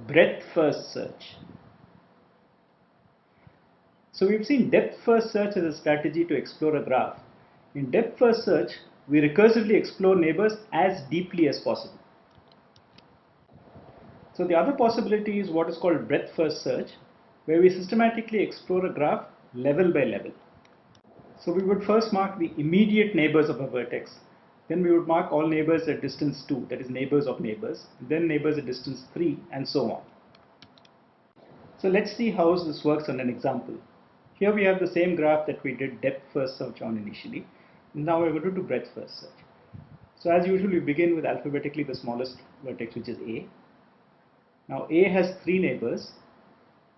breadth first search. So we've seen depth first search as a strategy to explore a graph. In depth first search, we recursively explore neighbors as deeply as possible. So the other possibility is what is called breadth first search, where we systematically explore a graph level by level. So we would first mark the immediate neighbors of a vertex. Then we would mark all neighbors at distance 2, that is neighbors of neighbors, then neighbors at distance 3, and so on. So let's see how this works on an example. Here we have the same graph that we did depth first search on initially. Now we're going to do breadth first search. So as usual, we begin with alphabetically the smallest vertex, which is A. Now A has 3 neighbors,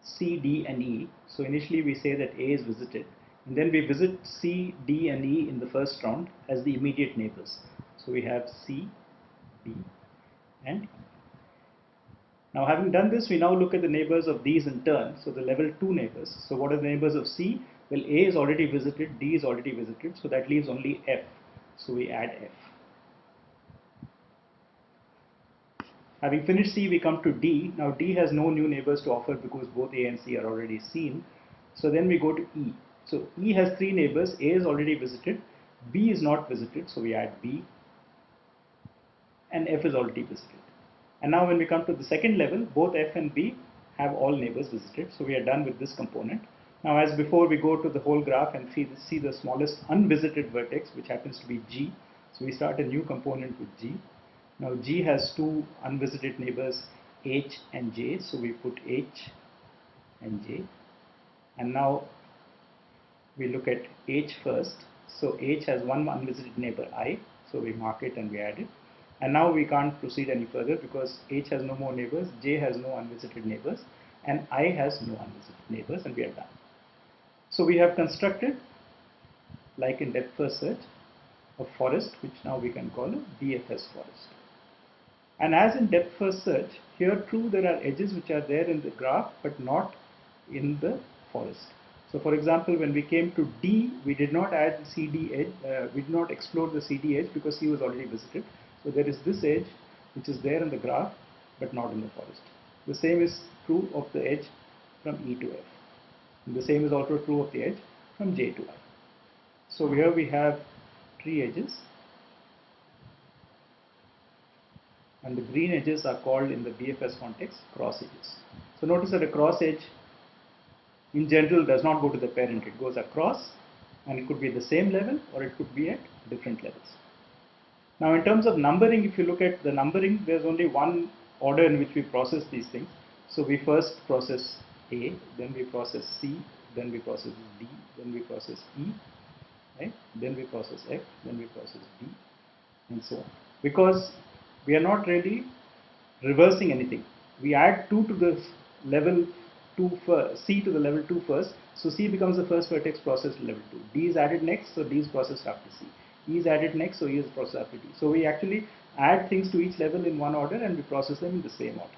C, D, and E. So initially we say that A is visited, and then we visit C, D, and E in the first round as the immediate neighbors. So we have C, D, and E. Now having done this, we now look at the neighbors of these in turn, so the level 2 neighbors. So what are the neighbors of C? Well, A is already visited, D is already visited, so that leaves only F. So we add F. Having finished C, we come to D. Now D has no new neighbors to offer because both A and C are already seen. So then we go to E. So E has 3 neighbors, A is already visited, B is not visited, so we add B, and F is already visited. And now when we come to the second level, both F and B have all neighbors visited. So we are done with this component. Now as before, we go to the whole graph and see the smallest unvisited vertex, which happens to be G. So we start a new component with G. Now G has 2 unvisited neighbors, H and J. So we put H and J. And now we look at H first. So H has 1 unvisited neighbor, I. So we mark it and we add it. And now we can't proceed any further because H has no more neighbors, J has no unvisited neighbors, and I has no unvisited neighbors, and we are done. So we have constructed, like in depth first search, a forest, which now we can call a BFS forest. And as in depth first search, here true there are edges which are there in the graph but not in the forest. So for example, when we came to D, we did not add the CD edge, we did not explore the CD edge because C was already visited. So there is this edge which is there in the graph but not in the forest. The same is true of the edge from E to F. And the same is also true of the edge from J to I. So here we have 3 edges, and the green edges are called in the BFS context cross edges. So notice that a cross edge in general does not go to the parent, it goes across, and it could be at the same level or it could be at different levels. Now in terms of numbering, if you look at the numbering, there's only one order in which we process these things. So we first process A, then we process C, then we process D, then we process E, right? Then we process F, then we process D, and so on. Because we are not really reversing anything. We add 2 to the level 2 first, C to the level 2 first, so C becomes the first vertex processed level 2. D is added next, so D is processed after C. E is added next, so E is processed after D. So we actually add things to each level in one order and we process them in the same order.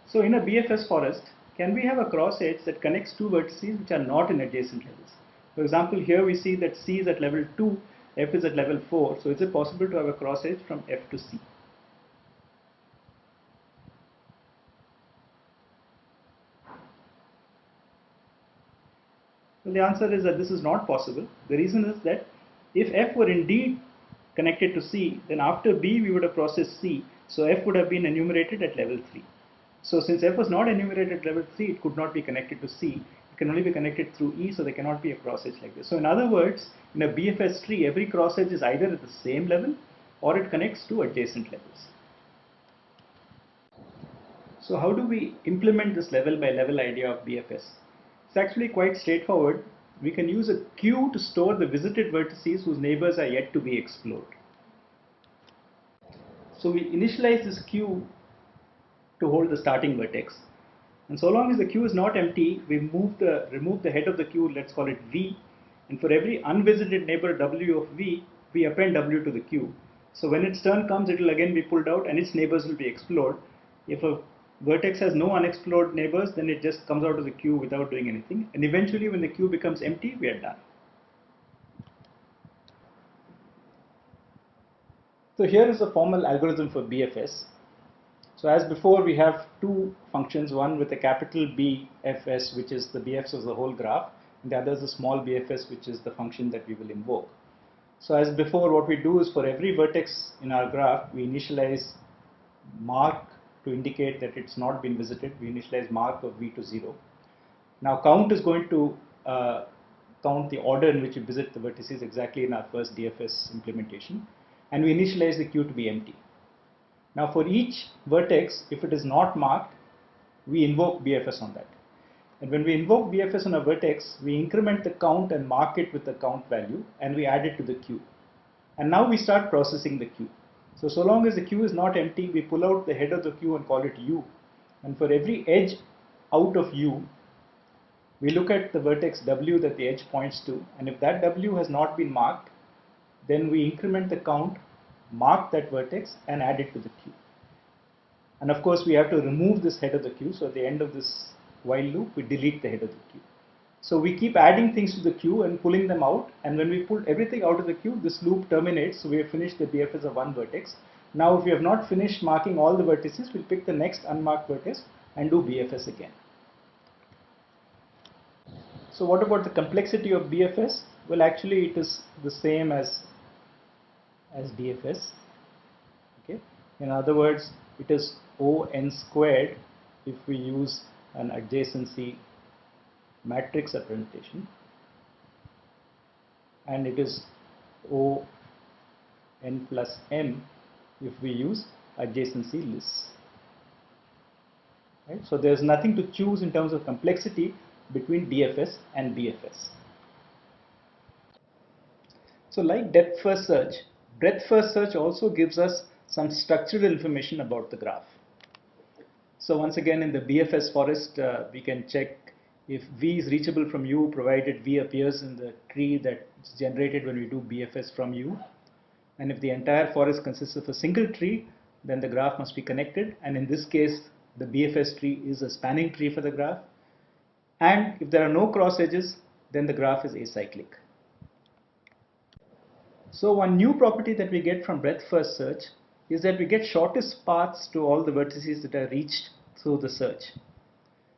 So in a BFS forest, can we have a cross edge that connects 2 vertices which are not in adjacent levels? For example, here we see that C is at level 2, F is at level 4. So is it possible to have a cross edge from F to C? Well, the answer is that this is not possible. The reason is that if F were indeed connected to C, then after B we would have processed C, so F would have been enumerated at level 3. So since F was not enumerated at level 3, it could not be connected to C. It can only be connected through E, so there cannot be a cross edge like this. So in other words, in a BFS tree, every cross edge is either at the same level or it connects to adjacent levels. So how do we implement this level by level idea of BFS? It's actually quite straightforward. We can use a queue to store the visited vertices whose neighbors are yet to be explored. So we initialize this queue to hold the starting vertex. And so long as the queue is not empty, we remove the head of the queue, let's call it V. And for every unvisited neighbor W of V, we append W to the queue. So when its turn comes, it will again be pulled out and its neighbors will be explored. If a vertex has no unexplored neighbors, then it just comes out of the queue without doing anything. And eventually when the queue becomes empty, we are done. So here is a formal algorithm for BFS. So as before, we have two functions, one with a capital BFS, which is the BFS of the whole graph, and the other is a small BFS, which is the function that we will invoke. So as before, what we do is for every vertex in our graph, we initialize mark to indicate that it's not been visited. We initialize mark of v to 0. Now count is going to count the order in which you visit the vertices exactly in our first DFS implementation, and we initialize the queue to be empty. Now for each vertex, if it is not marked, we invoke BFS on that. And when we invoke BFS on a vertex, we increment the count and mark it with the count value, and we add it to the queue. And now we start processing the queue. So long as the queue is not empty, we pull out the head of the queue and call it U. And for every edge out of U, we look at the vertex W that the edge points to, and if that W has not been marked, then we increment the count, mark that vertex, and add it to the queue. And of course, we have to remove this head of the queue. So at the end of this while loop, we delete the head of the queue. So we keep adding things to the queue and pulling them out. And when we pull everything out of the queue, this loop terminates. So we have finished the BFS of one vertex. Now, if we have not finished marking all the vertices, we'll pick the next unmarked vertex and do BFS again. So what about the complexity of BFS? Well, actually, it is the same as DFS. Okay. In other words, it is O(n squared) if we use an adjacency matrix representation, and it is O(n plus m) if we use adjacency lists. Right? So there's nothing to choose in terms of complexity between DFS and BFS. So like depth first search, breadth first search also gives us some structural information about the graph. So once again, in the BFS forest, we can check if V is reachable from U, provided V appears in the tree that's generated when we do BFS from U. And if the entire forest consists of a single tree, then the graph must be connected. And in this case, the BFS tree is a spanning tree for the graph. And if there are no cross edges, then the graph is acyclic. So one new property that we get from breadth first search is that we get shortest paths to all the vertices that are reached through the search.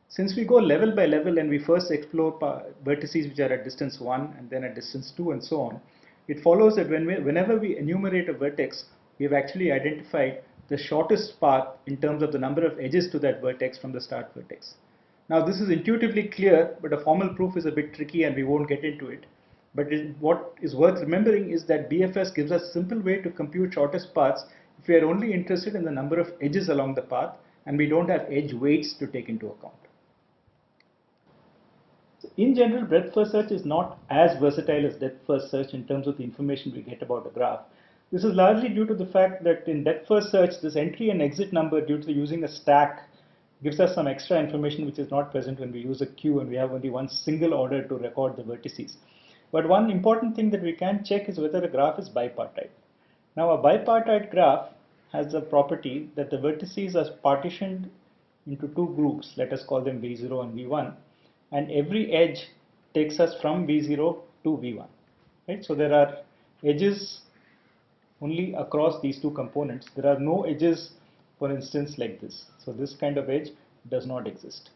Since we go level by level and we first explore vertices which are at distance 1 and then at distance 2 and so on, it follows that whenever we enumerate a vertex, we have actually identified the shortest path in terms of the number of edges to that vertex from the start vertex. Now this is intuitively clear, but a formal proof is a bit tricky and we won't get into it. But what is worth remembering is that BFS gives us a simple way to compute shortest paths if we are only interested in the number of edges along the path and we don't have edge weights to take into account. So in general, breadth first search is not as versatile as depth first search in terms of the information we get about a graph. This is largely due to the fact that in depth first search, this entry and exit number, due to using a stack, gives us some extra information which is not present when we use a queue and we have only one single order to record the vertices. But one important thing that we can check is whether a graph is bipartite. Now a bipartite graph has the property that the vertices are partitioned into two groups, let us call them V0 and V1, and every edge takes us from V0 to V1. Right? So there are edges only across these two components. There are no edges, for instance, like this. So this kind of edge does not exist.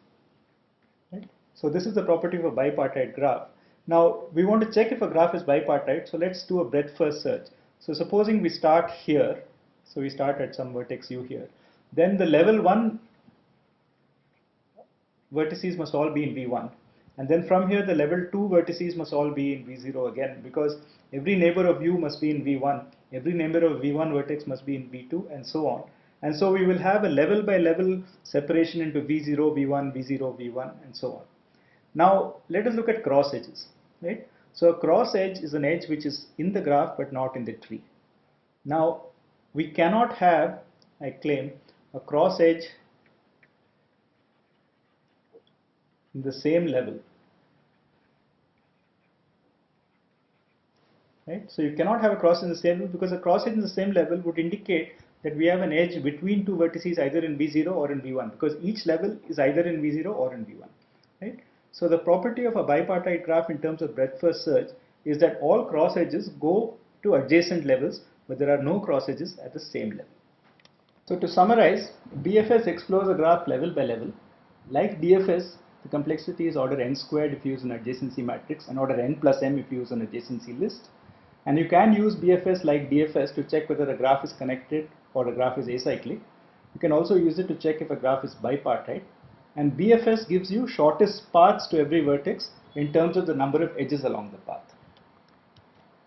Right? So this is the property of a bipartite graph. Now we want to check if a graph is bipartite, so let's do a breadth first search. So supposing we start here, so we start at some vertex U here, then the level 1 vertices must all be in V1, and then from here the level 2 vertices must all be in V0 again, because every neighbor of U must be in V1, every neighbor of V1 vertex must be in V2, and so on. And so we will have a level by level separation into V0, V1, V0, V1, and so on. Now let us look at cross edges. Right? So a cross edge is an edge which is in the graph but not in the tree. Now we cannot have, I claim, a cross edge in the same level. Right? So you cannot have a cross in the same level, because a cross edge in the same level would indicate that we have an edge between two vertices either in V0 or in V1, because each level is either in V0 or in V1. Right? So the property of a bipartite graph in terms of breadth first search is that all cross edges go to adjacent levels, but there are no cross edges at the same level. So to summarize, BFS explores a graph level by level. Like DFS, the complexity is order n squared if you use an adjacency matrix and order n plus m if you use an adjacency list. And you can use BFS like DFS to check whether a graph is connected or a graph is acyclic. You can also use it to check if a graph is bipartite. And BFS gives you shortest paths to every vertex in terms of the number of edges along the path.